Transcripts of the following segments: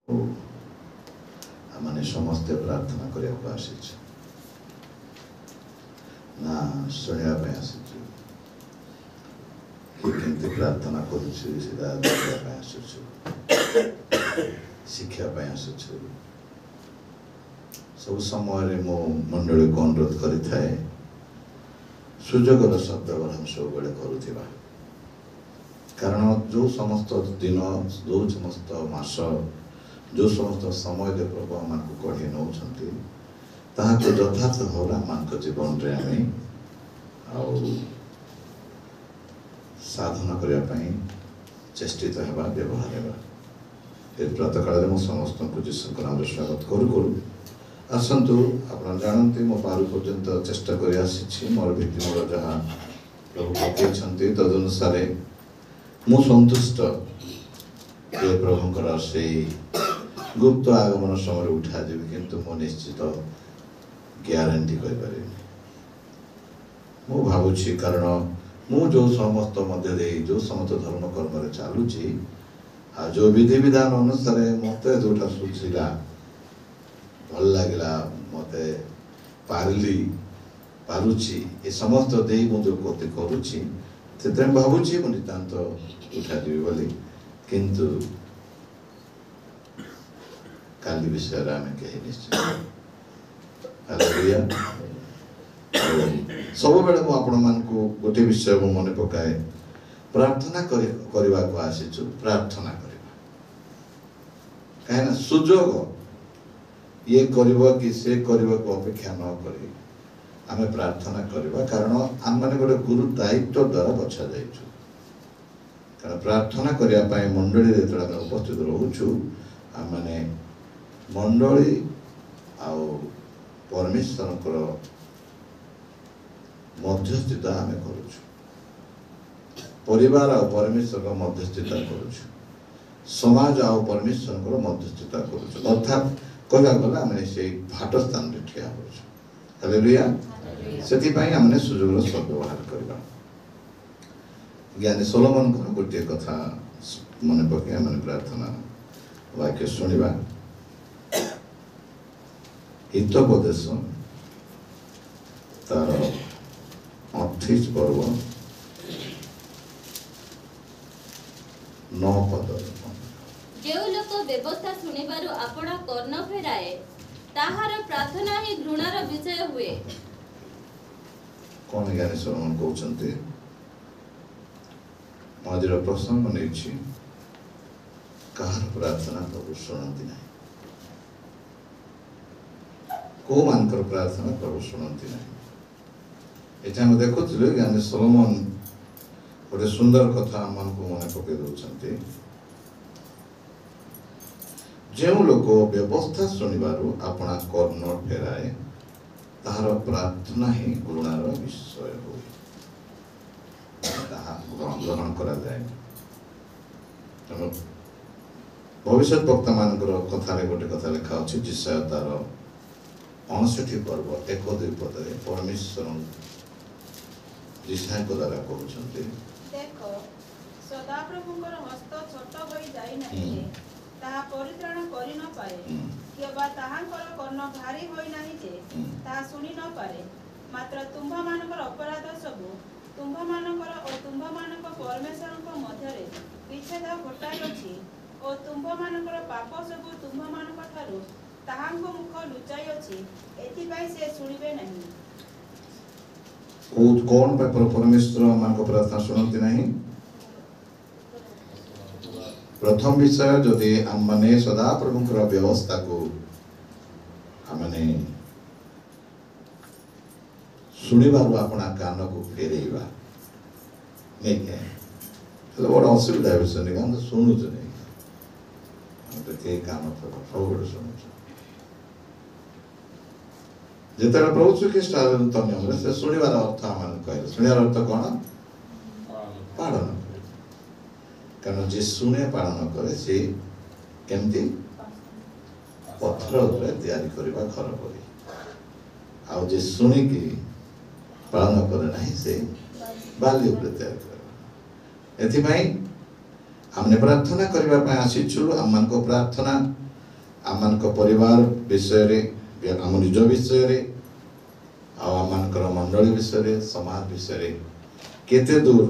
आमने समस्ते प्रार्थना करने को आसीच ना शुणा आसीचु केमती प्रार्थना करुछु शिक्षा आसुछु सब समय मो मंडली को अनुरोध करें सुजोगर सद्व्यवहार सब बेले करुवा कारण जो समस्त दिन जो समस्त मास जो समस्त समय प्रभु आम कढ़ी नौ यथार्थ भाव आम जीवन में आम साधना करने चेष्टित होगा व्यवहार होगा ये प्रातः काल में समस्त को जीशु नाम स्वागत करू करू आसतु आप जानते मो पार पर्यंत चेष्टा कर मोर भीति मोर जहाँ प्रभु पकई तदनुसार मु संतुष्ट ये प्रभुंकर से गुप्त आगमन समय उठा देवी किंतु मु निश्चित ग्यारंटी कर भावुची कारण मु जो समस्त मध्य जो समस्त धर्म कर्म चलुची जो विधि विधान अनुसार मत जोटा सुझिला भल लगे मत पारली पारुची ये समस्त दे जो गति करुच्ची से भावुची मु नितांत उठा देवी बोली किंतु काली विषय आम कहीं निश्चित सब बेले मुझे गोटे विषय मन पकाए प्रार्थना करने को आसीचु प्रार्थना करवा कहीं सुजोग ये करवा कि से करने को अपेक्षा न करी आम प्रार्थना करवा कारण आम मैंने गोटे गुरु दायित्व द्वारा बछा जाइछु कारण प्रार्थना करने मंडली जो उपस्थित रोचु आम मैंने मंडली आउ परमेश्वर मध्यस्थिता आम करुछु परिवार और परमेश्वर मध्यस्थिता करुछु समाज और परमेश्वर मध्यस्थिता करुछु अर्थात कहवा गला आम से भाट स्थान ठिया होछु हालेलुया सेति पई आमने सुजोग सद्व्यवहार करबा ज्ञानी सोलोमन को गोटे कथा मन पके आम प्रार्थना वाक्य शुणा हितोपदेश तार 38 पर्व 9 पद जो लोक व्यवस्था सुनिबारु आपणा कर्ण फेराए ताहार प्रार्थना ही घृणार विषय हुए कौन ज्ञानी सोलोमन कहते मझिर प्रसंग नहीं कहार प्रार्थना प्रभु शुणती ना को मानकर प्रार्थना प्रभु शुणती ना ये देखुलु ज्ञानी सोलोमन गोटे सुंदर कथा मन को मन पकई दौरान जो लोक व्यवस्था शुणिबारु आपणा कर्ण फेराए ताहार प्रार्थना ही घृणार विषय हो ग्रहण करा जाए भविष्य वक्ता मान कथा गोटे कथा लिखा अच्छे जिसाय तार 59 पर्व 1-2 पद परमेश्वर जिसाय को द्वारा कहते देखो सदाप्रभुंकर हस्त छोट होई जाई नाही जे ताहा परित्राण करि न पाए केबा ताहांकर कर्ण भारी होई नाही जे ताहा सुनि न पारे मात्र तुम्भा मानकर अपराध सब तुम्भा मानकर और तुम्भा मानक परमेश्वरक मध्यरे विच्छेद घटाई अछि और तुम्भा मानकर पाप सब तुम्भा मानक ठारू ताहांको मुख लुचाई अछि एति पई से सुनिबे नहीं कौन परमेश्वर मान को प्रार्थना शुणती नहीं प्रथम विषय जदि आम माने सदा प्रभुंकर व्यवस्था को आमने शुणिबारु आपणा कान को फेरेइबा नहीं क्या बड़ा असुविधा विषय नहीं हम शुणुच नहीं तो कई कान सब शुणुच जिते प्रभु श्रीकृष्ण नियम से शुणवार अर्थ आम कह शुणार अर्थ कौन पालन कारण जे शुणे पालन करे से केमती पत्थर तैयारी करवा घर पर आउ जे शुणिकी पालन करे नहीं से बाली तैयारी कर एथिपाई हमने प्रार्थना करबा पय आसीछु हम को प्रार्थना आम परिवार विषय आम निज विषय आम मंडली विषय समाज विषय केते दूर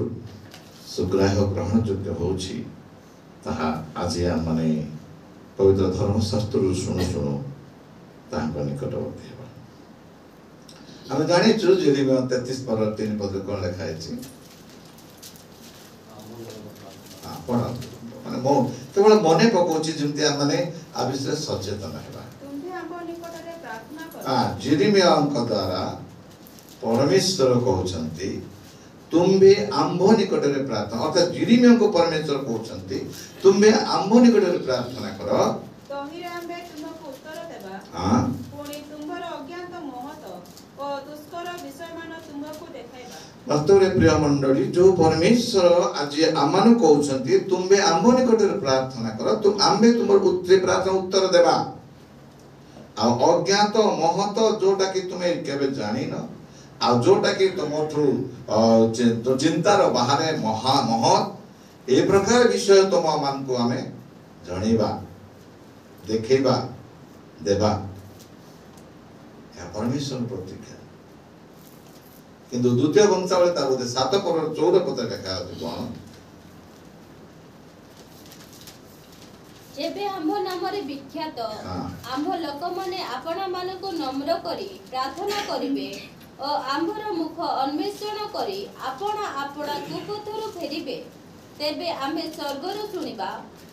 सुग्राह्य ग्रहण योग्य होउछि ताहा आज आम माने पवित्र धर्मशास्त्र शुणु शुणु ताहां निकटवर्ती हेबा। आम जानिछु जेरिमिया 33 पर 3 पद कोन लिखा है पढ़ा माने मो केवल मने पकोछि जेमति आम माने आ विषय सचेतन हेबा। तुम्भे आम्भ निकटरे प्रार्थना कर। हां जेरिमिया द्वारा परमेश्वर कहउछंती तुम्बे आम्भ निकटरे प्रार्थना अर्थात जेरिमिया को परमेश्वर कहउछंती तुम्बे आम्भ निकटरे प्रार्थना कर तहिरे आम्भे तुमको उत्तर देबा। हां पुणी तुम्भर अज्ञात महत ओ दुष्कर विषय मान तुमको देखाइबा। वास्तव में प्रिय मंडली जो परमेश्वर आज आमान कहउछंती तुम्बे आम्भ निकटरे प्रार्थना कर तुम आम्भे तुमर उत्तर प्रार्थना उत्तर देबा आ अज्ञात महत जोटा कि तुमे केबे जानि न आ जोटा कि तुमठु तो चिंतार बाहरे महा महत ए प्रकार विषय तुम मान को हमें जणीबा देखेबा देबा या परमेश्वर प्रतीक्षा किंतु द्वितीय वंशावली तार बोधे 7 पर 14 पद लिखा अछि कोन जेबे आम्भ नामरे विख्यात आम्भ लोक माने आपना मानको नम्र करी प्रार्थना करिवे ओ आम्भर मुख अन्वेषण करी आपना आपना कुपथरु फेरिबे तेबे आम्भे स्वर्गरु सुनिबा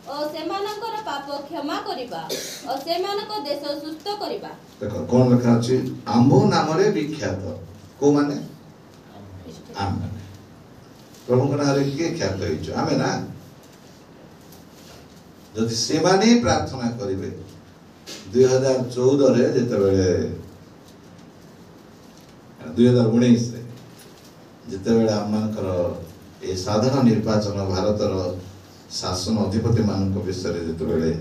ओ सेमानकर पाप क्षमा करिबा ओ सेमानक देश सुस्थ करिबा। देखो कोन लिखा अछि आम्भ नामरे विख्यात को माने आम प्रभु को नारे के ख्यात होइछ आमे ना जदि सेमाने प्रार्थना करिवे 2014 रे जेते बेले 2019 रे जेते बेले आमनकर ए साधारण निर्वाचन भारतर शासन अधिपति मान विषय जेते बेले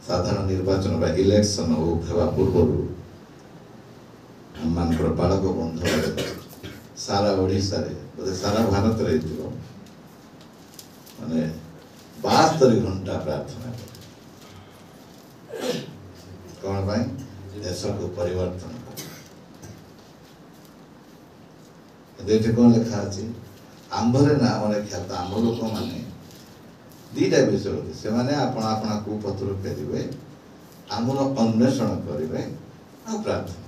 साधारण निर्वाचन बा इलेक्शन होवा पूर्व आमनकर बालक बंधु सारा ओडिसा रे बोले सारा भारत रे थियो माने 72 घंटा प्रार्थना कौन भाई देश को परिवर्तन देते कौन लिखा अछि आंभरे ना माने ख्यात आंभ लोक माने दीटा विषय होते से माने अपना अपना कुपत्र फेरिवे आमर अन्वेषण करिवे आ प्रार्थना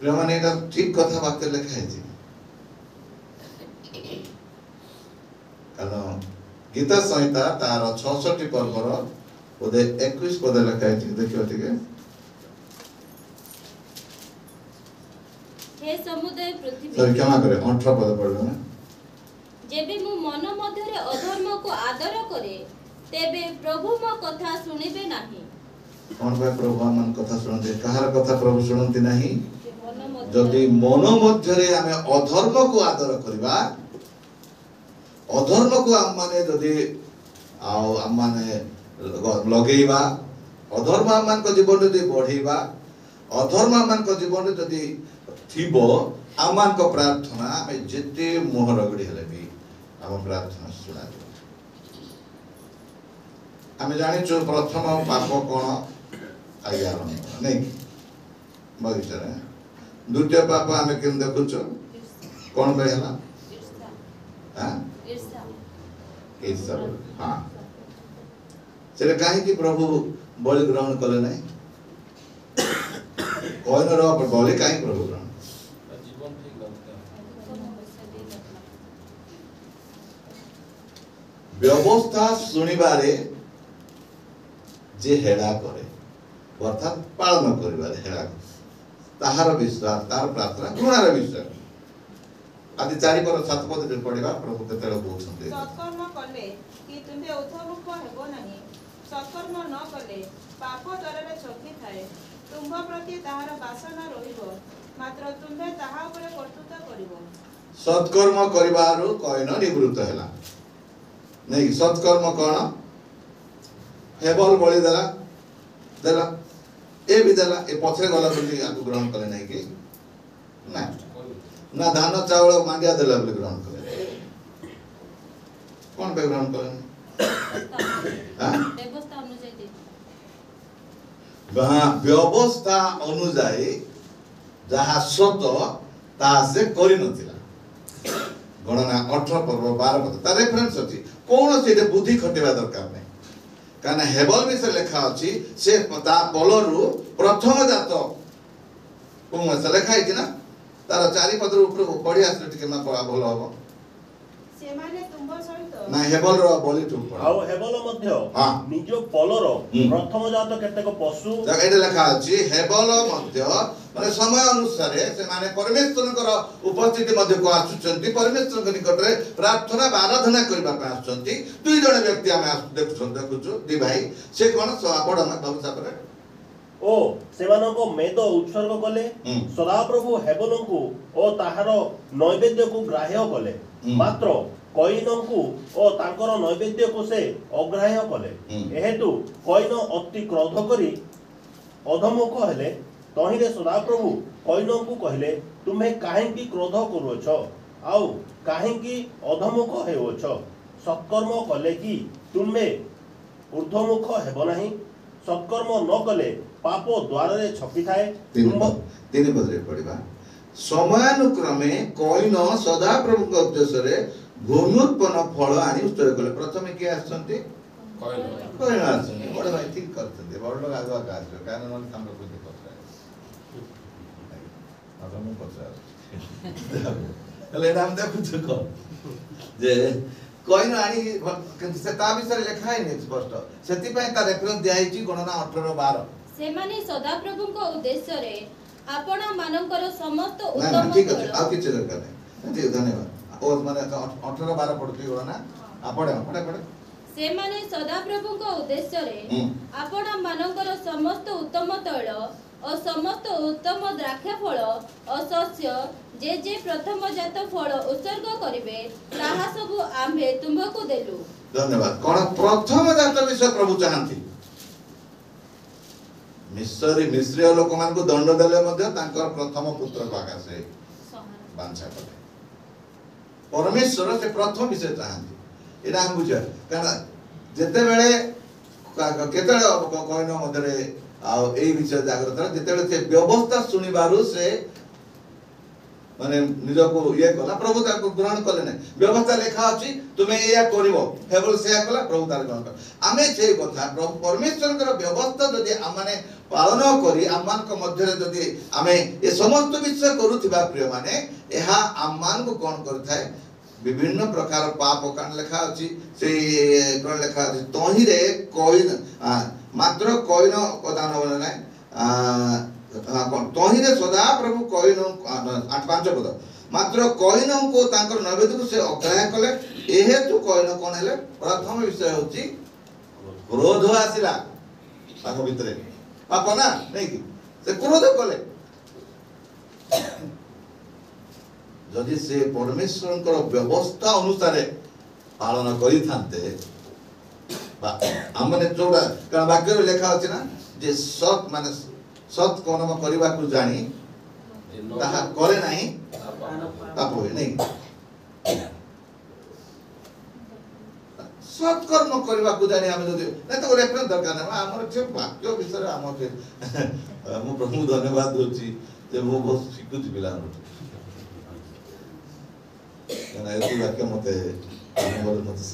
प्रिय माने एटा ठीक कथा वाक्य लिखा है कारण गीता संहिता तार 66 पर्वर बोधे 21 पद लिखा है देखियो ठीक हे समुदाय पृथ्वी सर क्षमा करे 18 पद पढ़ो ना जेबे मु मन मध्यरे अधर्म को आदर करे तेबे प्रभु मो कथा सुनिबे नाही। कौन भाई प्रभु मन कथा सुनते कहार कथा प्रभु सुनती नहीं मन मध्य जदि मन मध्यरे आमे अधर्म को आदर करबा अधर्म को हम माने जदि हम माने लगेइबा अधर्म मान को जीवन जदि बढ़ेइबा अधर्म मान को जीवन जदि थिबो आमान को प्रार्थना में जेते मोह रगड़ी हेले भी हम प्रार्थना सुना आमे जानि जो प्रथम पाप कोन आज्ञा नहीं बगीचा रे द्वितीय पाप आमे केन देखुचो कोन बे हला हां ईर्षा हां से काहे कि प्रभु बलि ग्रहण कले नहीं कोन रो बलि काहे प्रभु ग्रहण व्यवस्था सुनिबारे जे हेडा करे अर्थात पालन करिबारे हेडा ताहार विश्वास तार प्रार्थना गुणार विश्वास आदि 4 पर 7 पद जे पढिबा प्रभु केतेला कहउछन्ते सत्कर्म कले कि तुमे उद्धमुख हेबो नाही सत्कर्म न कले पाप दररे छकी थाए तुम प्रति ताहार वासना रहिबो मात्र तुमे ताहा उपरे कर्तृत्व करिवो सत्कर्म करिबारो कयन निवृत्त हैला नहीं सत्कर्म कौन हेबल बलि देला देला ए भी देला ए पछरे गला बोली आकु ग्रहण करे नहीं कि ना ना धान चावल मांडिया देला बोली ग्रहण करे कौन पे ग्रहण करे हां व्यवस्था अनुसार दे व्यवस्था अनुजाई जहाँ सत ताहा से करि नथिला गणना 18 पर्व 12 पद तार रेफरेंस अछि कोन से बुद्धि खटेबा दरकार नै कारण हेबल विषय लेखा अछि से ता बलरु प्रथम जात कोन से लेखा है ना तार चारि पद ऊपर पढि आसले टिके मा भलो हो सेमाने तुंब सहित ना हेबल रो बलि टुक आउ हेबल मध्य हां निज पलर प्रथम जात केतेक पशु एटा लेखा अछि हेबल मध्य माने समय अनुसार से माने परमेश्वरकर उपस्थिति मध्य को आसुचंती परमेश्वर के निकट रे प्रार्थना आराधना करबा पे आसुचंती दुई जण व्यक्ति हम देखुछु दी भाई से कोन बड़ बाबू सापर ओ सेमानको मेद उत्सर्ग कले सदाप्रभु हेबलंकु ओ ताहार नैवेद्य को ग्राह्य कले मात्र कईनंकु ओ तांकर नैवेद्य को से अग्राह्य कले एहेतु कईन अति क्रोध करी अधमुख हेले तहिरे सदाप्रभु कईनंकु कहले तुमे काहेकि क्रोध करूछ आउ काहेकि अधमुख हेउछ सत्कर्म कले कि तुमे ऊर्ध्वमुख हेब नाही सत्कर्म न कले पाप द्वार रे छपी थाए तीन पदरे पढ़िबा समयानुक्रमे कईन सदा प्रभु के उद्देश्य रे भूम्युत्पन्न फल आनी उत्तर कले प्रथमे के आछंती कईन आछंती बड़ भाई ठीक करथि बड़ लोग आगवा का आछो कारण मन हम लोग को पत्र अब हम पत्र हेले नाम देखु छको जे कईन आनी से ता विषय लेखा है नहीं स्पष्ट सेति पय ता रेफरेंस दिया हिची गणना 18 12 सेमाने सदाप्रभु को उद्देश्य रे आपणा मानकर समस्त ना उत्तम ठीक है आ किछ दरकार नहीं ठीक धन्यवाद और माने 18 12 पढ़ती गणना आपड़े पढ़े सेमाने सदाप्रभु को उद्देश्य रे आपणा मानकर समस्त उत्तम तैल और समस्त उत्तम द्राक्षा फल और शस्य जे प्रथम जात फल उत्सर्ग करिवे ताहा सब आम्भे तुमको देलु धन्यवाद कोन प्रथम जात विषय प्रभु चाहंती मिस्री लोक मान को दंड देले मध्ये तांकर प्रथम पुत्र को आकाशे बांछा कले परमेश्वर से प्रथम विषय चाहंती एटा हम बुझा कारण जेते बेले केतळे कईन मध्ये आ एई विषय जागृत जेते बेले से व्यवस्था सुनिबारु से माने निज को ये कला प्रभु ता को ग्रहण कले नै व्यवस्था लेखा अछि तुमे एया करिवो हेबल सेया कला प्रभु तार ग्रहण कर आमे जे कथा प्रभु परमेश्वर कर व्यवस्था जदि आमाने पालन करी आमान को मध्य रे जदि आमे ए समस्त विषय करूथिबा प्रिय माने एहा आमान को कोन करथाय विभिन्न प्रकार पाप कान लेखा अछि से कोन लेखा अछि तोही रे कईन मात्र कईन प्रदान होले नै तोही रे सदा प्रभु कईन 8-5 पद मात्र कईन को तांकर नैवेद्य को से अग्राह्य कले एहे तो कईन कोन हेले प्रथम विषय होची क्रोध आसिला ताको भितरे पाप ना नहीं कि से क्रोध कले जदि से परमेश्वर व्यवस्था अनुसार पालन करी थांते हमने जोड़ा कारण वाक्य लेखा अछि ना जे सत माने सत कर्म करबा को जानी ताहा करे नाही पाप होय नहीं सत कर्म करबा को जानी हम जदि नै तो रेफरेंस दरकार नै हमर जे वाक्य विषय हम के मु प्रभु धन्यवाद दोची जे मु बहुत शिकुति बिला कारण एति वाक्य मते हमर मते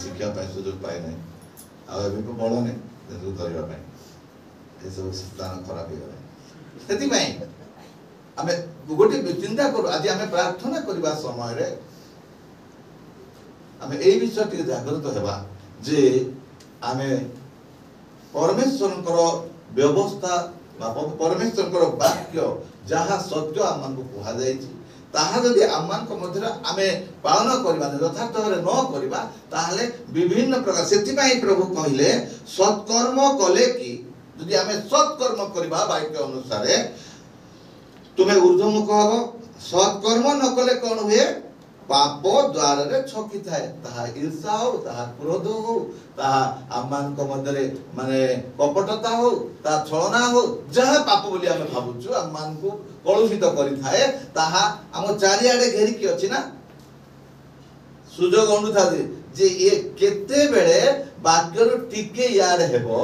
शिक्षा पाइ सुযোগ पाइ नै आ एबे को बळ नै जे धरिबा पाइ ए सब स्थान खराब हो गले सेति पाइ हमें गोटे चिंता करू आज हमें प्रार्थना करबा समय रे हमें ए विषय टी जागृत हेबा जे हमें परमेश्वरकर व्यवस्था परमेश्वरकर वाक्य जहाँ सत्य आम को कहा जाइछि ताहा यदि आमान को मध्य आमे पालन करबा यथार्थ भाव न करबा ताहले विभिन्न प्रकार सेति पई प्रभु कहिले सत्कर्म कले कि यदि आमे सत्कर्म करबा वाक्य अनुसार तुमे ऊर्ध्वमुख हबो सत्कर्म न कले कोन हुए पाप द्वार रे छकी थाए ताहा ईर्षा हो ताहा क्रोध हो ताहा आमान को मध्य माने कपटता हो ता छलना हो जहा पाप बोली आमे भाबुछु आमान को कलुषित करि थाए ताहा हम चारियाडे घेरि कि अछि ना सुजोग अंडु था जे ये केते बेले वाक्यर टिके याद हेबो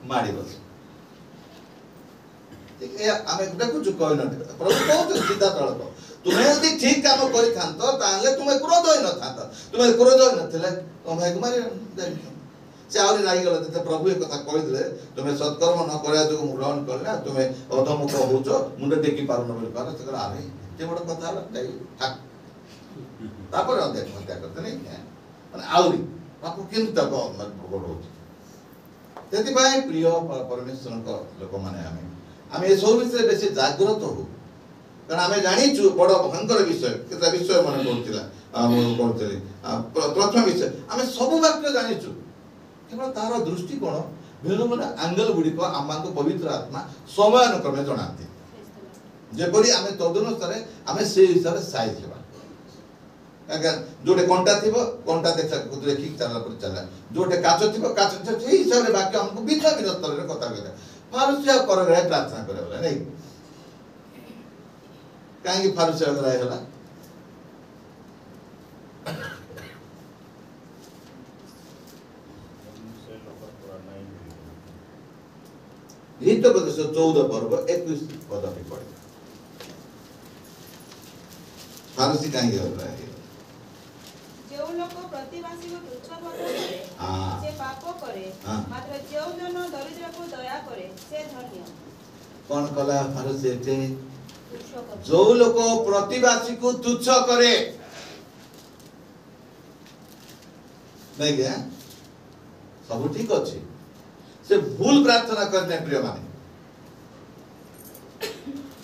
माडी बस आमे देखु कहन प्रभु कहते सीधा तळक तुम्हें यदि ठीक काम करि थांत ताले तुम्हें क्रोध होई न थांत तुम्हें क्रोध होई नथिले तुम भाई मारि से आउरी लागि गले ते प्रभु एक कथा कहि दिले तुम्हें सत्कर्म न करया जो ग्रहण करला तुम्हें अधमुख होचो मुंडे टेकी पारु न बोल कर से अरे ते बड़ कथा ठाक तापर देख हत्या करते नहीं माने आउरी बापू किंतु तक बड़ होची तेति भाई प्रिय परमेश्वर को लोक माने आमे ए सब विषय बेसी जागृत हो कारण आमे जानी छु बड़ भयंकर विषय केता विषय मन करथिला करथले प्रथम विषय आमे सब वाक्य जानी छु केवल तार दृष्टिकोण भिन्न भिन्न एंगल गुडी को आमा को पवित्र आत्मा समय अनुक्रमे जणाती जेपरि आमे तदनुसार आमे से हिसाब से साइज हेबा अगर जोटे कंटा थिबो कंटा देखि चला पर चला जोटे काचो थिबो काचो से हिसाब रे वाक्य हमको बिना बिना स्तर रे कथा कहता फारुसिया कर रहे प्रार्थना करे बोले नहीं काहे फारुसिया कर रहे होला हितोपदेश 14 पर्व 21 पद पे पड़े फारुसी काहे हो रहा है जो लोक प्रतिवासी को तुच्छ करे से पाप करे मात्र जो जन दरिद्र को दया करे से धन्य कौन कला फारुसी एते जो लोक प्रतिवासी को तुच्छ करे नहीं क्या सब ठीक अच्छे से भूल प्रार्थना करने प्रिय माने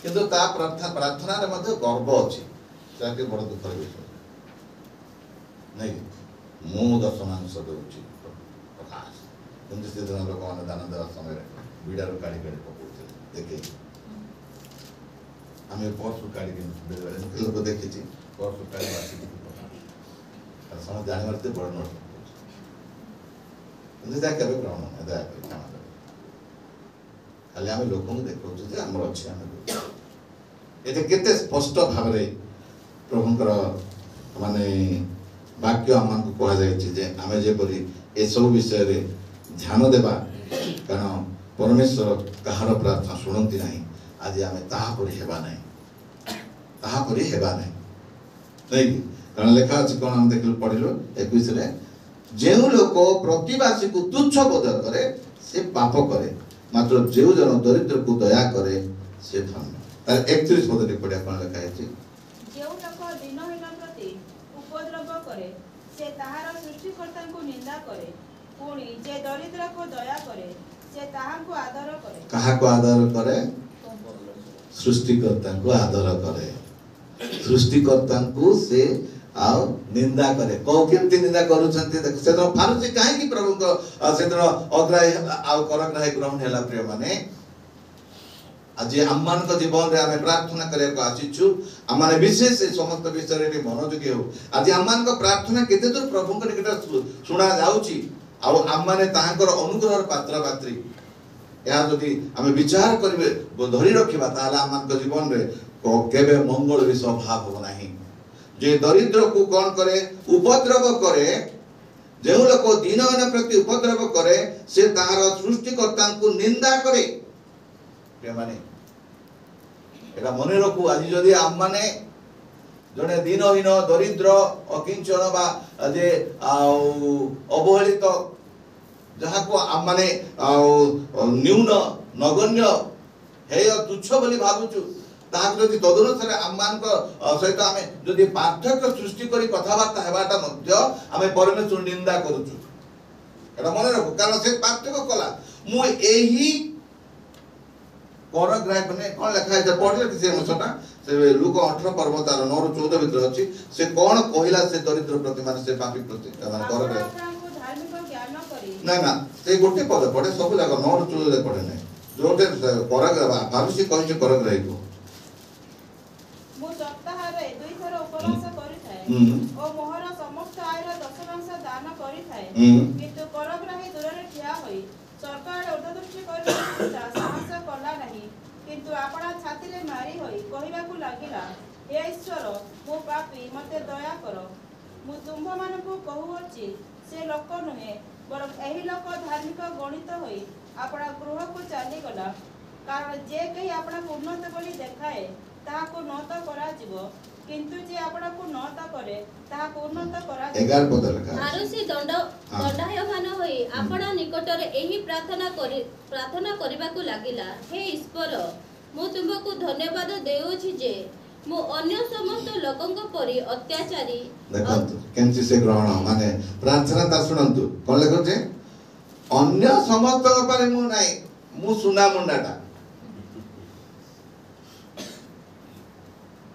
किंतु ता प्रार्थना रे मध्य गर्व अछि ताके बड़ दुख विषय नहीं मु दशमांश दउछि प्रकाश किंतु से दिन लोक माने दान देवा समय बिडार काढी काढी पकोते देखे आमे परसु काढी के बेले लोक देखिछि परसु काढी बासी और समझ जाने वाले बड़ नोट किंतु ता केबे ग्रहण न दया कर खाली आमे लोक को देखौ जे हमर अछि आमे एते केते स्पष्ट भाबरे प्रभुंकर माने वाक्य आमान को कहा जाय जे आमे जे परि ए सब विषय रे ध्यान देबा कारण परमेश्वर कहार प्रार्थना सुनंती नहीं आज आमे ताहा परि हेबा नहीं नहीं कारण लेखा अछि कोन हम देखल पढिलो 21 रे जेउ लोक प्रतिवासी को तुच्छ बोध करे से पाप करे मात्र जेउ जन दरिद्र को दया करे से धन्य तार 31 पद रे पढिया कोन लेखा अछि जेउ लोक दीनहीन प्रति उपद्रव करे से ताहार सृष्टिकर्ता को निंदा करे पुणी जे दरिद्र को दया करे से ताहा को आदर करे कहा को आदर करे सृष्टिकर्ता को आदर करे सृष्टिकर्ता को से आउ निंदा करे को केमती निंदा करू छथि देख से तो फारुसी काहे की प्रभु को से तो अग्राही आउ करग्राही ग्रहण हैला प्रिय माने आज आम्मान को जीवन रे हमें प्रार्थना करे को आछिछु आमाने विशेष समस्त विषय रे मनोयोगी हो आज आम्मान को प्रार्थना केते दूर प्रभु को निकट सुना जाउची आ आम्माने तांकर अनुग्रहर पात्र पात्री या जदि हमें विचार करबे धरि रखिबा ताला आम्मान को जीवन रे केबे मंगल भी स्वभाव हो नहीं जे दरिद्र को कौन करे उपद्रव करे जेउ लोक दीनहीन प्रति उपद्रव करे से तार सृष्टिकर्ता को निंदा करे प्रिय माने एटा मने रखु आज जदि आम माने जने दीनहीन दरिद्र अकिंचन बा जे अवहेलित जहा को आम माने न्यून नगण्य हेय तुच्छ बोली भाबुछु ताक जदि तदनुसार आमान को सहित आमे जदि पार्थक्य सृष्टि करी कथाबार्ता हेबाटा मध्य आमे परमेश्वर निंदा करूछु एटा मने रखु कारण से पार्थक्य कला मु एही परग्राफ ने कोन लिखा है पढ़ले कि से मसटा से लूक 18 पर्व तार 9 ରୁ 14 भीतर अछि से कोन कहिला से दरिद्र प्रति मान से पापी प्रति मान परग्राफ धार्मिक ज्ञान करी ना से गोटे पद पढ़े सब जगह 9 ରୁ 14 पढ़े नै जोटे परग्राफ फारुसी कहि परग्राफ को मु सप्ताह रे 2 थर उपवास करि थाए ओ मोहर समस्त आयर दशमांश दान करि थाए किंतु परग्राही दूर रे ठिया होई सरकार उर्धदृष्टि करि साहस कला नहीं किंतु आपणा छाती रे मारी होई कहिबा को लागिला हे ईश्वर मो पापी मते दया करो मु तुंभ मानकु कहूछि से लोक नुहे बर एही लोक धार्मिक गणित होई आपणा गृह को चली गला कारण जे कहीं अपना उन्नत बोली देखाए ताहाको न तो कराजिब किंतु जे अपना को न तो करे ताहाको उन्नत कराजिब 11 पद लिखा आरुषि दंडायमान होई आपणा निकटरे एही प्रार्थना करबाकू लागिला। हे ईश्वर मु तुमको धन्यवाद देउछि जे मु अन्य समस्त लोकंक परि अत्याचारी देखंतु केमति से ग्रहण माने प्रार्थना ता सुनंतु कोन लेखो जे अन्य समस्त परि मु नाही मु सुना मुंडाटा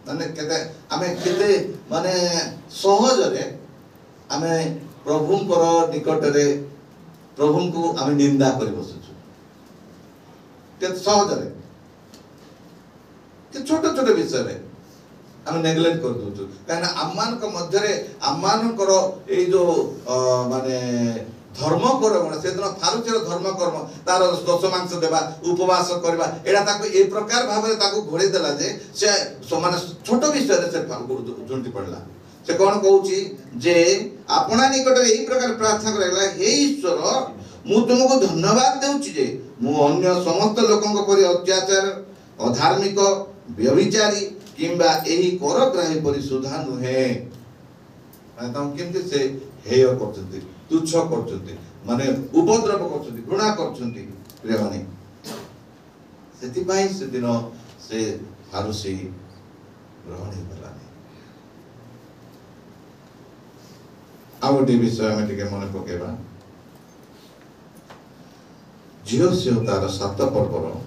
माने केते आमे केते माने सहज रे आमे प्रभुंकर निकट रे प्रभुंको आमे निंदा करि बसुछु केते सहज रे के छोट छोट विषय रे आमे नेग्लेक्ट कर दोछु काना आमान को मध्य रे आमान करो ए जो माने धर्म कर्म से दिन फारुचर धर्म कर्म तार दश मांस देवा उपवास करवा एडा ताको ए प्रकार भाव रे ताको घोड़े देला जे से माने छोट विषय रे से झुंटी पड़ला से कोन कहूची जे आपना निकट एही प्रकार प्रार्थना करला हे ईश्वर मु तुमको धन्यवाद देउची जे मु अन्य समस्त लोकंक परि अत्याचार अधार्मिक व्यभिचारी किंबा एही करग्राही परि सुधा नुहे माने तम केमति से हेय करचंती तुच्छ करचंती माने उपद्रव करचंती घृणा करचंती प्रिय माने सेति भाई से दिन से फारुसी ग्रहण हे परलानी आउटी विषय में टिके मन पकेबा जियो से तार 7 पर्वर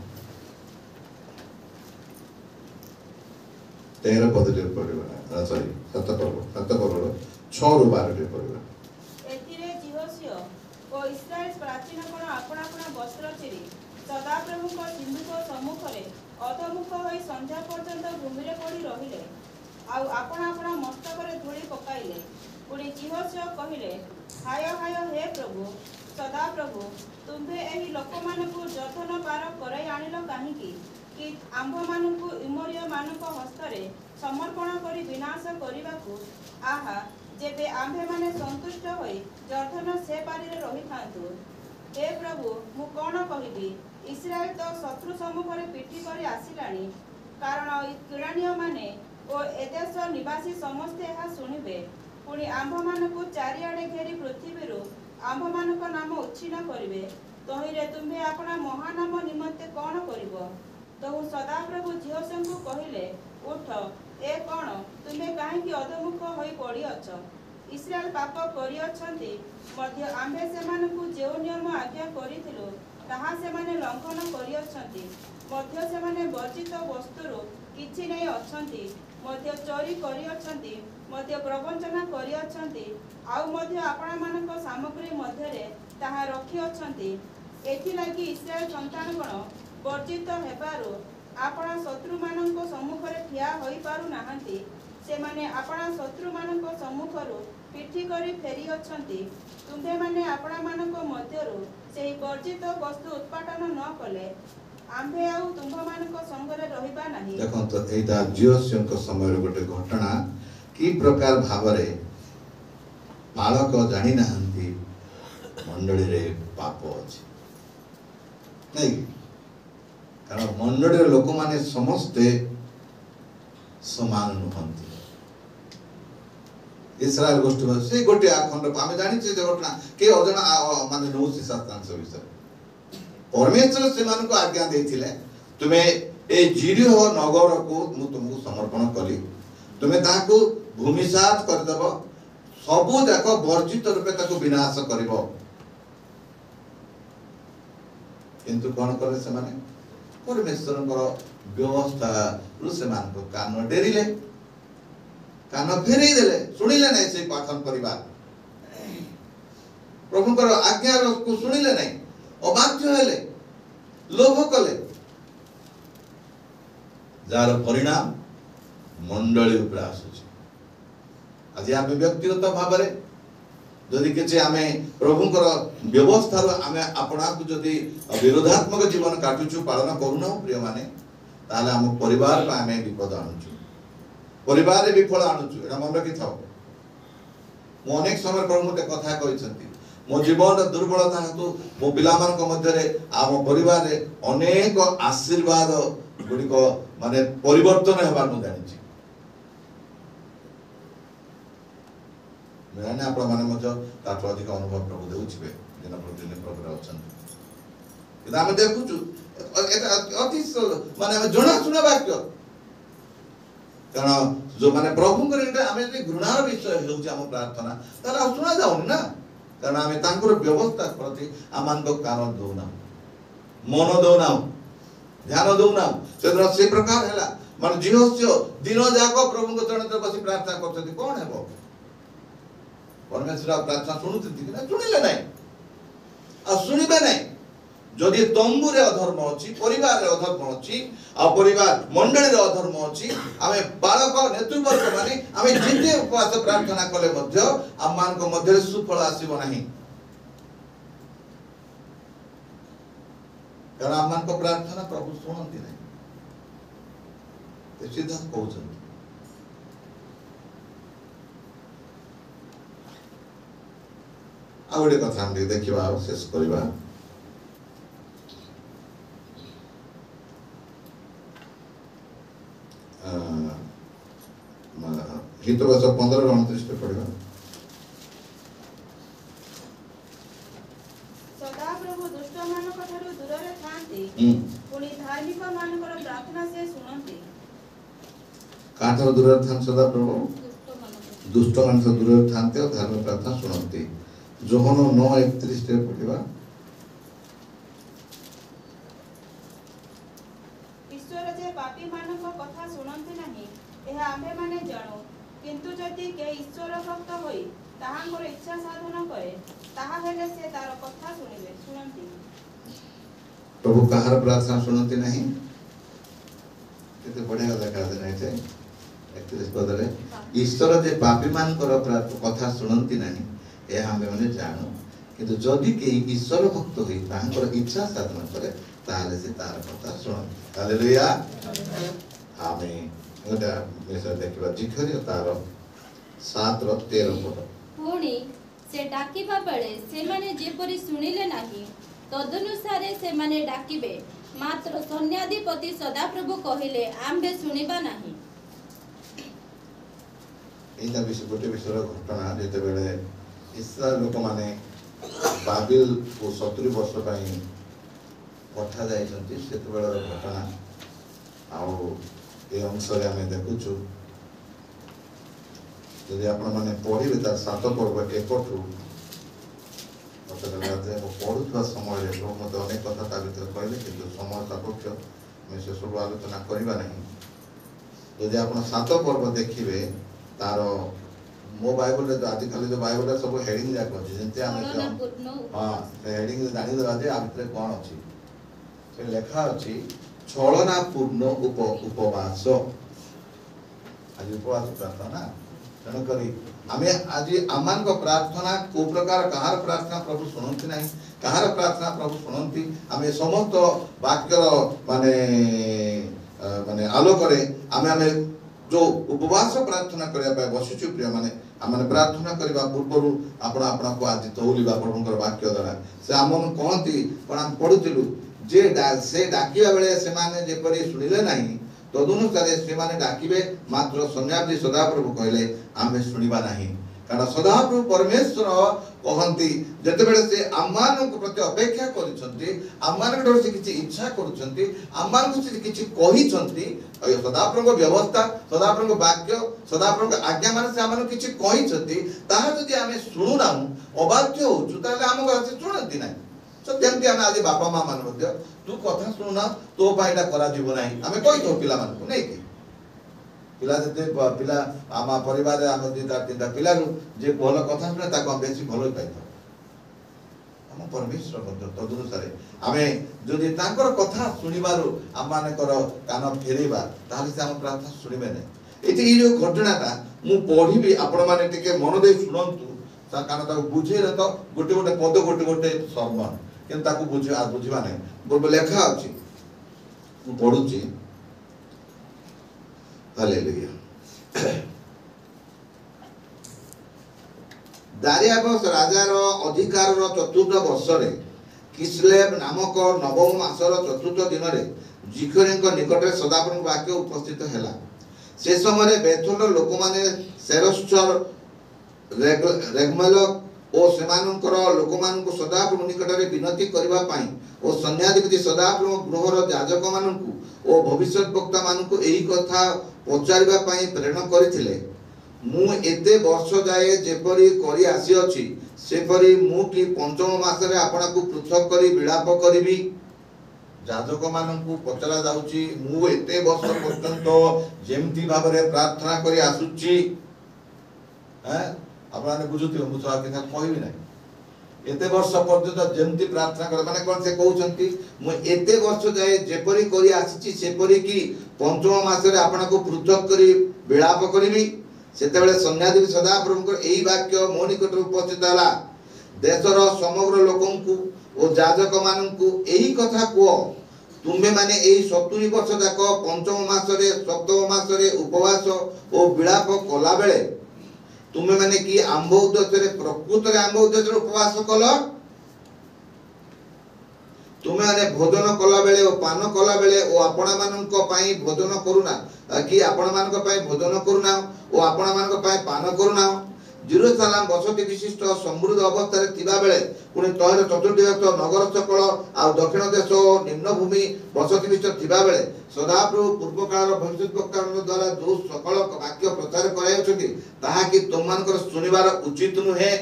13 पद रे पड़िबा सॉरी 7 पर्व 6 रु 12 रे पड़िबा एतिरे जिहोसियो ओ इस्राएल प्राचीन कोन आपना आपना वस्त्र चिरी सदा प्रभु को सिंधु को सम्मुख रे अधमुख होई संध्या पर्यंत भूमि रे पड़ी रहिले आ आपना आपना मस्तक रे धूଳି पकाइले पुणी जिहोसियो कहिले हाय हाय हे प्रभु सदा प्रभु तुम्हे एही लोक मानकु जथन पार कराई आनिलो काहेकि कि आंभ मानकु इमरिय मानक हस्तरे समर्पण करी विनाश करिबाकू आहा जेबे आंभे माने संतुष्ट होई जर्थन से पारी रे रही थांतु हे प्रभु मु कोन कहिबी इस्राएल तो शत्रु सम्मुख रे पिठी करी आसिलानी कारण किरानिय माने ओ एदेश निवासी समस्त एहा सुनिबे पुणी आंभ मानकु चारिआडे घेरी पृथ्वी रु आंभ मानक नाम उच्छिन्न करिवे तहिरे तुम्हे अपना महानाम निमंते कोन करिवो तहु सदा प्रभु जिहोशंकु कहिले उठ ए कोन तुम्हे काहेकि अधमुख होई पड़ी अछ इस्राएल पाप करि अछंती मध्य आंभे सेमानकु जेउ नियम आज्ञा करिथिलु ताहा सेमाने लंघन करि अछंती मध्य सेमाने वर्जित वस्तुरु किछि नै अछंती मध्य चोरी करि अछंती मध्य प्रवंचना करि अछंती आउ मध्य आपणा मानक सामग्री मध्य रे ताहा रखि अछंती एथि लागि इस्राएल संतानगण वर्जित हेबारु आपणा शत्रु मानक सम्मुख रे ठिया होई पारु नाहंती सेमाने आपणा शत्रु मानक सम्मुखरु पिठी करी फेरी अछंती तुंभे माने आपणा मानक मध्यरु सेही वर्जित वस्तु उत्पादन न कले आंभे आउ तुंभ मानक संगरे रहिबा नाही देखो तो एटा जियोसियन को समय रे गोटे घटना की प्रकार भावरे बालक जानि नाहंती मंडली रे पाप अछि नहीं कारण मंडली रे लोक माने समस्ते समान नुहंती इस्राएल गोष्ठी से गोटे आखंड आमे जानि छे घटना के अजना माने नौसी शास्त्रांश विषय परमेश्वर से मान को आज्ञा देथिले तुमे ए जिरिहो नगर को मु तुमको समर्पण करी तुमे ताको भूमिसात कर देबो सबु जाक वर्जित रूपे ताको विनाश करबो किंतु कोन करे से माने परमेश्वरଙ୍କର व्यवस्था रु से मान को कान डेरिले कान फेरै देले सुनिले नै से पाखन परिवार प्रभुଙ୍କର आज्ञा को सुनिले नै अबाध्य हेले लोभ कले जार परिणाम मंडली ऊपर आसुची आज आमे व्यक्तिगत भाव रे जदि किछि आमे प्रभुଙ୍କର व्यवस्था रो आमे अपना को जदि विरोधात्मक जीवन काटुछु पालन करूना प्रिय माने ताले हम परिवार पा आमे विपद आनुछु परिवार रे विफल आनुछु एटा मन रखि थाओ मो अनेक समय प्रभु मते कथा कहिसंती मो जीवन दुर्बलता हेतु मो पिलामान मध्य आम परिवार अनेक आशीर्वाद गुड़िक माने परिवर्तन हेबार मु जानिछि मैंने आपण माने मध्य ताठो अधिक अनुभव प्रभु देउछिबे दिन प्रतिदिन प्रभु अछंती किदा हम देखुछु एटा अति माने हम जणा सुना वाक्य कारण जो माने प्रभु करे एटा हम जे घृणार विषय हेउछि हम प्रार्थना तारा सुना जाउनी ना कारण आम तांकर व्यवस्था प्रति आमान को कान दौना मन दौना ध्यान दौना से प्रकार है मान जीवस्य दिन जाक प्रभु को चरण बसी प्रार्थना करते कौन है परमेश्वर प्रार्थना शुणुती ना शुणिले ना आ शुणिबे ना जदि तंबुरे अधर्म अच्छी परिवार रे अधर्म अच्छी आ परिवार मंडली रे अधर्म अच्छी आमे बालक नेतृवर्ग माने आमे जिते उपवास प्रार्थना कले मध्य आमान को मध्य सुफल आसीबो नाही कारण आमान को प्रार्थना प्रभु सुनंती नाही ते सीधा कहउछन आ गोटे कथा हम देखिबा शेष करिबा हित वर्ष 15-29 पे पढ़ेगा सदा प्रभु दुष्ट मानक ठारू दूर रे थांती पुनी धार्मिक मानकर प्रार्थना से सुनंती काठर दूर रे थान सदा प्रभु दुष्ट मानक दूर रे थांते और धार्मिक प्रार्थना सुनंती जोहन 9:31 पे पढ़ेगा ईश्वर जे पापी मानक कथा सुनंती नाही एहा आम्भे माने जानो किंतु जदि के ईश्वर भक्त होई ताहांकर इच्छा साधन करे ताहा हेले से तार कथा सुनिबे सुनंती प्रभु कहार प्रार्थना सुनंती नहीं केते बढ़िया देखा दे नहीं थे 31 पद रे ईश्वर जे पापी मान कर कथा सुनंती नहीं ए हमें माने जानो किंतु जदि के ईश्वर भक्त होई ताहांकर इच्छा साधन करे ताले से तार कथा सुनंती हालेलुया आमेन ओटा मेसा देखिबा जिखरी तार 7:13 पद पुणी से डाकिबा बेले से माने जेपरि सुनिले नाही तदनुसारे से माने डाकिबे मात्र सैन्याधिपति सदाप्रभु कहिले आम्बे सुनिबा नाही एटा विषय गोटे विषय घटना जेते बेले इस्राएल लोक माने बाबिल को 70 वर्ष पई पठा जाइछन्ती सेते बेले घटना आउ ए अनुसार आम देखुचु यदि आपण माने पढ़िबे तार 7 पर्व 1 ठू पढ़ुवा समय मत अनेक कथा ता भीतर कहले कि समय सापेक्ष मैं से सब आलोचना करवा नहीं यदि आप 7 पर्व देखिए तार मो बाइबल आजिकल जो बाइबल सब हेडिंग जाक अच्छे जमी हाँ से हेडिंग जानीदेवा जे आ भीतर कौन अच्छी से लेखा अच्छी छलनापूर्ण उपवास आज उपवास प्रार्थना तेणुक आमे आज आमान को प्रार्थना को प्रकार कहार प्रार्थना प्रभु सुनंती नहीं कहार प्रार्थना प्रभु सुनंती आमे समस्त वाक्यर माने माने आलोक रे आमे जो उपवास प्रार्थना करिया पाए बसिछु प्रिय माने आमे प्रार्थना करबा पूर्व आपण आपण को आज तौलिबा प्रभुकर वाक्य द्वारा से आमन कहंती पण हम पढुतिलु जे से डाकिया बेले से माने जेपरि सुनिले नाही तदनुसार से माने डाकिबे मात्र सन्यासी सदाप्रभु कहले आमे सुनिबा नाही कारण सदाप्रभु परमेश्वर कहंती जते बेले से आमान को प्रति अपेक्षा करिसंती आमान को से किछि इच्छा करूछंती आमान को से किछि कहिसंती अय सदाप्रभु व्यवस्था सदाप्रभु वाक्य सदाप्रभु आज्ञा माने से आमान किछि कहिसंती ताहा जदि आमे सुनु ना अबाध्य होछु ताले आम घर से सुनंती नाही तो जेमती आमे आज बापा मां मान मध्य तू कथा सुनुना तो पाइडा करा जीव नाही आमे कहि तो पिला मान को नै कि पिला जते पिला आमा परिवार रे आम दिता तीनटा पिला जे भलो कथा सुने ताको बेसी भलो पाइ हम परमेश्वर मध्य तदनुसार आमे जदि तांकर कथा सुनिबारो आम माने कर कान फेरेबा ताले से हम प्रार्थना सुनिबे नै एति ई जो घटनाटा मु पढिबी आपण माने टिके मन दे सुनंतु ता कान ता बुझे रे तो गोटे गोटे पद गोटे गोटे सरमन केन ताको बुझिबा नै बोल लेखा अछि मु पढुची हालेलुया दारियाबस राजार अधिकार चतुर्थ वर्ष किस्लेव नामक नवम मासर चतुर्थ दिन में जिखरी निकट सदाप्रभु वाक्य उपस्थित है। से समय बेथल लोक मैंने सेरस्टर रेगमेल और सेमानंकर लोक मान सदाप्रभु निकट में विनती करने और सन्याधिपति सदाप्रभु गृहर याजक मानू और भविष्य वक्ता मानू यही कथा पचारिबा पई प्रेरण करथिले। मु एते वर्ष जाए जेपरी करी आसी अछि सेपरी मु कि पंचम मासरे आपणाकु पृथक करी विलाप करिवि। याजक मानकु पचरा जाउची मु एते वर्ष पर्यंत जेमति भाबरे प्रार्थना करी आसुची आपने बुझुथिबो मु तो आके कहबी नै एते वर्ष पर्यंत जेमति प्रार्थना कर माने कोन से कहउचंती मु एते वर्ष जाए जेपरी करी आसीची सेपरी कि पंचम मासरे आपणाकु पृथक करी विलाप करिवि। सेतेबेले सन्याधिपति सदाप्रभु यही वाक्य मो निकट उपस्थित है। देशर समग्र लोकंकु और याजक मानकु यही कथा कह तुम्हें माने यही 70 वर्ष जाक पंचम मासरे सप्तम मासरे उपवास और विलाप कला बेले तुम्हें माने कि आंब उद्देश्य प्रकृत रे आंब उद्देश्य उपवास कल तुम्हें माने भोजन कला बेले और पान कला बेले और आपण मानक पई भोजन करूना कि आपण मानक पई भोजन करूना और आपण मानक पई पान करूना। जेरूसालेम बसति विशिष्ट समृद्ध अवस्था रे थिबा बेले पुणी तहर चतुर्दिवस नगर सकल आ दक्षिण देश निम्न भूमि बसति विशिष्ट थिबा बेले सदाप्रभु पूर्व काल भविष्य वक्ता द्वारा जो सकल वाक्य प्रचार करायछथि ताहा कि तुममानकर सुनिबार उचित नुहे।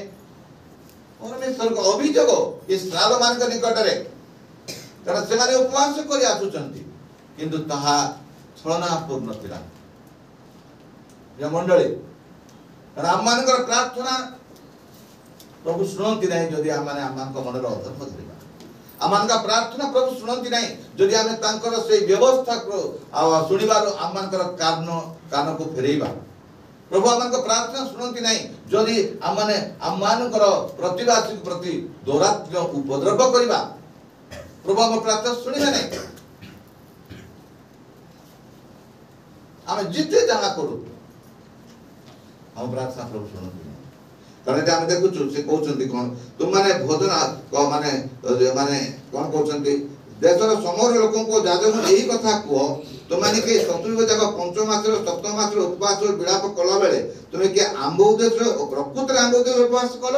परमेश्वर को अभियोग इस्राएल मानक निकट रे कारण से माने उपवास करी आसुचंती किंतु ताहा छलनापूर्ण थिला। जे मंडली राम मानकर प्रार्थना प्रभु शुणती नहीं जदि आमाने आमानक मनर अधर्म धरिबा आमानका प्रार्थना प्रभु शुणती नहीं जदि आमे तांकर से व्यवस्था को सुनिबार आमानकर कान को फेरेबा। प्रभु आमानक प्रार्थना शुणती नहीं जदि आमाने आमानकर प्रतिवासी प्रति दोरात्म्य उपद्रव करबा प्रभु आम प्रार्थना शुणिबा नहीं। आमे जिते जहाँ करू हम प्रार्थना प्रभु शुणती नहीं कारण आम देखु से कहते कौन तुम माने भोजन माने माने कौन कहते देशर समग्र लोक याजक यही कथा कह तुम मैंने कि 70 जाक पंचम मासर सप्तम मासर उपवास विलाप कला बेले तुम्हें कि आंब उद्देश्य प्रकृत आंब उद्देश्य उपवास कल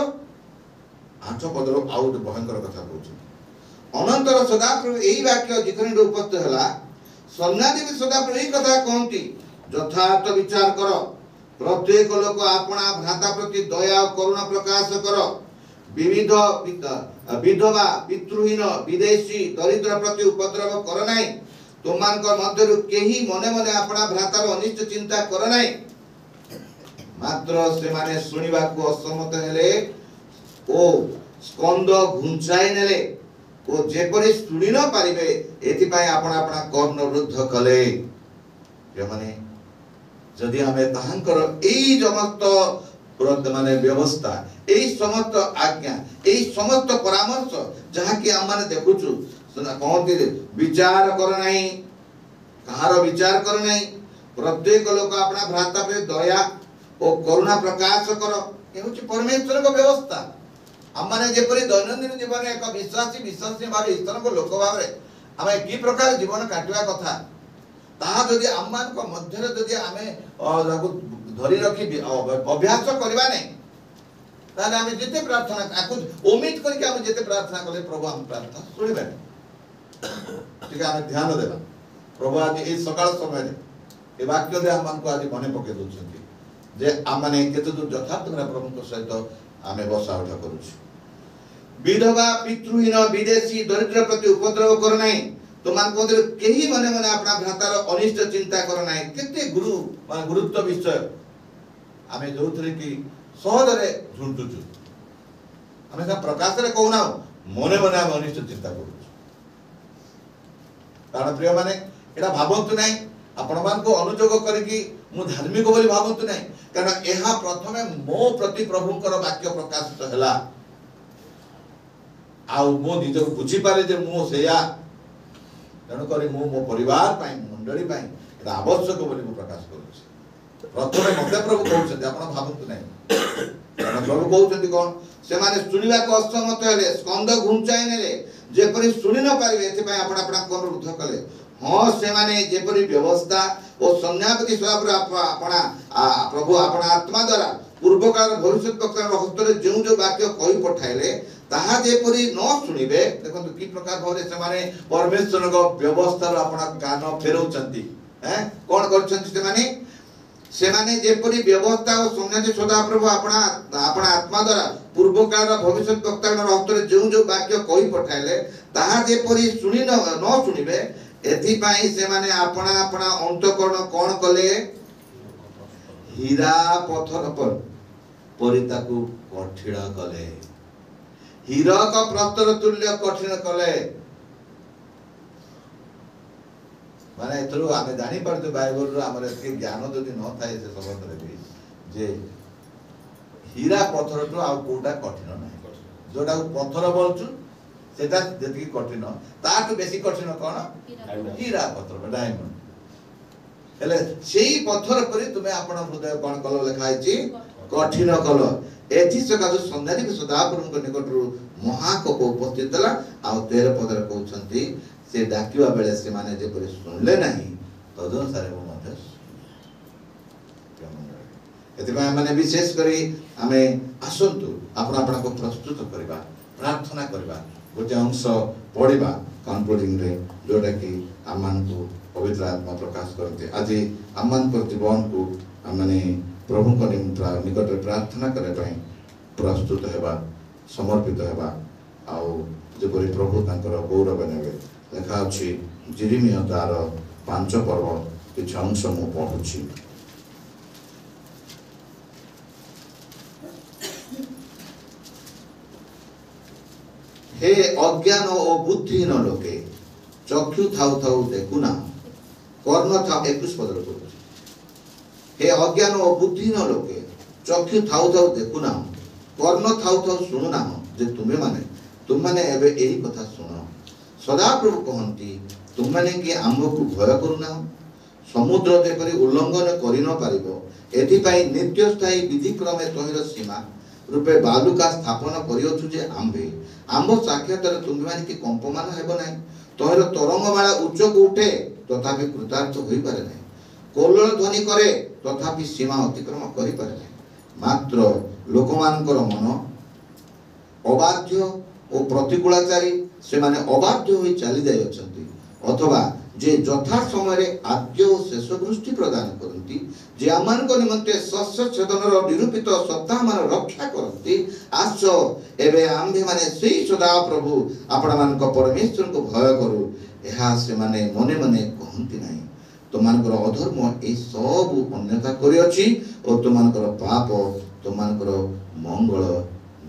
8 पदर आउ भयंकर कथा कहते अनंतर सदाप्रभु यही वाक्य जिखरी उपस्थित है। सन्याधिपति सदाप्रभु यही कथा कहती यथार्थ विचार कर प्रत्येक लोक अपना भ्राता प्रति दया और करुणा प्रकाश कर विविध विधवा पितृहीन विदेशी दरिद्र प्रति उपद्रव कर नाही तुमମାନଙ୍କ ମଧ୍ୟରୁ केही मने मने अपना भ्रातार अनिष्ट चिंता कर नाही मात्र सेमाने सुनिबाकू असमत हेले ओ स्कंद घुंचाई नेले ओ जेपरि सुनि न पारिबे एथि पय आपण अपना कर्ण वृद्ध कले जे माने जदि हमें ताहांकर एई समस्त माने व्यवस्था एई समस्त आज्ञा एई समस्त परामर्श जहाँ कि हम माने देखुछु कहते विचार कर नहीं कहार विचार कर नहीं प्रत्येक लोक अपना भ्राता पे दया और करुणा प्रकाश कर ये परमेश्वर को व्यवस्था हम माने जेपरि दैनंदिन जीवन एक विश्वासी भाव ईश्वर को लोक भाव आम कि प्रकार जीवन काटवा कथा ताहा जदि आमान को मध्य जदि आमे धरी रखी अभ्यास करबा नहीं ताले आमे जेते प्रार्थना आकु उम्मीद करके आमे जेते प्रार्थना कले प्रभु हम प्रार्थना सुनिबे ठीक है। आमे ध्यान देबा प्रभु आज ए सकाळ समय रे ए वाक्य दे आमान को आज मने पके दोछंती जे आमाने केते दूर यथार्थ मेरा प्रभु को सहित आमे बसा उठा करूछु। विधवा पितृहीन विदेशी दरिद्र प्रति उपद्रव कर नहीं तुमको कहीं मने मने अपना भ्रातार अनिष्ट चिंता कर ना केते गुरुत्व विषय आमे जो कि सहज रे झुंटुचु आमे सा प्रकाश रे कहूना मने मने आमे अनिष्ट चिंता करू कारण प्रिय माने एटा भाबंतु नाही आपण मान को अनुयोग करके मु धार्मिक बोली भाबंतु नाही कारण एहा प्रथमे मो प्रति प्रभुकर वाक्य प्रकाशित हैला आ मो निज बुझी पारे जे मो सेया तेणुक मो परिवार मंडली आवश्यक बोली प्रकाश करुच्छे प्रथम मत प्रभु कहते आप भावतु ना प्रभु कहते कौन से माने सुनिबा को असमत हेले स्कंद घुंचाई नेले जेपरि सुनि न पारिबे एथिपाई आपण आपण अनुरोध कले हाँ से माने जेपरि व्यवस्था और संज्ञापति सभापर आपणा प्रभु आपण आत्मा द्वारा पूर्व काल भविष्य वक्ता हस्तरे जो जो वाक्य कहि पठाइले ताहा जेपरि न सुनिबे देखंतु की प्रकार भावरे से माने परमेश्वर को व्यवस्था रो आपण कान फेरौचंती हैं कोन करछंती से माने जेपरि व्यवस्था और संज्ञापति सदा प्रभु आपण आत्मा द्वारा पूर्व काल भविष्य वक्ता हस्तरे जो जो वाक्य कहि पठाइले ताहा जेपरि सुनि न सुनिबे एथिपाई से माने अपना अपना अंतकरण कोन कले हीरा पत्थर पर परिताकु कठिन कले हीरा का प्रस्तर तुल्य कठिन कले माने एथरो आमे जानि परते बाइबल रो हमर एके ज्ञान जदि न थाए से सबत रे भी जे हीरा पत्थर तो आ कोटा कठिन नै जोडा पत्थर बोलछु सेटा जति कठिन ताटु बेसी कठिन कोन हीरा पत्थर डायमंड हेले सेही पत्थर परि तुमे आपण हृदय कोन कल लिखाइ छी कठिन कल एथि सका जो संधानी सदापुर को निकट रु महाकोप उपस्थित हला आ 13 पदर कहउछंती से डाकिवा बेले से माने जे परि सुनले नाही तदन सारे मो मते एतिबा माने विशेष करी हमें आसंतु आपण आपण को प्रस्तुत करबा प्रार्थना करबा गोटे अंश पढ़ा कन्क्लूडिंग रे जोटा कि आमान को पवित्र आत्मा प्रकाश करते आज आमान पर जीवन को माने प्रभु को निकट प्रार्थना करने प्रस्तुत हेबा समर्पित हेबा आउ जेपरि प्रभु तांकर गौरव नेबे लेखा अछि जिरिमिया तार 5 पर्व किछ अंश मु पढुछि हे अज्ञान और बुद्धिहीन लोके चक्षु थाउ थाउ देखुना कर्ण था 21 पदर को हे अज्ञान और बुद्धिहीन लोके चक्षु थाउ थाउ देखुना कर्ण थाउ थाउ सुनुना जे तुम माने एबे एही कथा सुनो सदा प्रभु कहंती तुम माने कि आम्भकु भय करूना समुद्र जेपरि उल्लंघन करि न पारिबो एथि पई नित्य स्थायी विधि क्रमे तोहिर सीमा रूपे बालुका स्थापन करियोछु जे आम्भे आम्भ साक्षातर तुम माने कि कंपमान हेबो नै तोहिर तरंगमाला उच्च को उठे तथापि कृतार्थ होई पारे नै कोल्लल ध्वनि करे तथापि सीमा अतिक्रम करि पारे नै मात्र लोकमानकर मन अबाध्य और प्रतिकूलाचारी से माने अबाध्य होई चली जाय अछंती अथवा जे यथा समय रे आद्य और शेष दृष्टि प्रदान करंती जे आमान को निमंते शस्य छेदन रो निरूपित सप्ताह मान रक्षा करंती आसो एबे आम्भे माने सेही सदा प्रभु आपण मान को परमेश्वर को भय करू एहा से माने मने मने कहंती नाही तो मानकर अधर्म ए सब अन्यथा करि अछि और तो मानकर पाप तो मानकर मंगल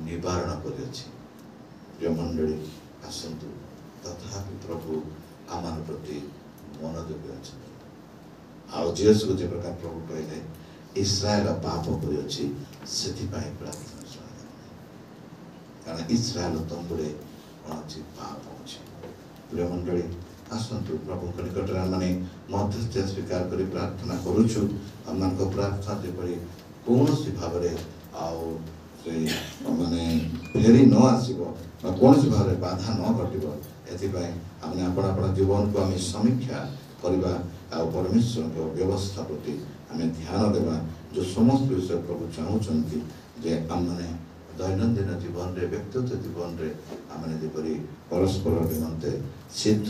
निवारण करि अछि प्रिय मंडली आसंतु तथापि प्रभु आमान प्रति मनोযোগ अछि आउ जेसु जे प्रकार प्रभु कहले इस्राएल पाप करि अछि सेति पाई प्रार्थना सुना कारण इस्राएल तंबुरे अछि पाप अछि प्रिय मंडली आसंतु प्रभु को निकट माने मध्यस्थ स्वीकार करी प्रार्थना करूछु हमन को प्रार्थना जे परि कोनोसी भाबरे आउ से माने फेरी न आसीबो कोनोसी भाबरे बाधा न घटिबो एथि पई हमने अपन जीवन को हमें समीक्षा करबा आ परमेश्वर को व्यवस्था प्रति हमें ध्यान देबा जो समस्त विषय प्रभु चाहूचंती जे हमने दैनंदिन जीवन रे व्यक्तिगत जीवन रे हमने जेपरि परस्पर निमंते सिद्ध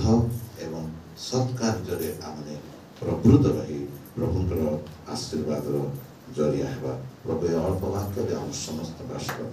एवं सत्कार्य रे हमने प्रवृत्त रही प्रभुଙ୍କର आशीर्वाद रो जरिया हेबा प्रभु अल्प वाक्य हम समस्त राष्ट्र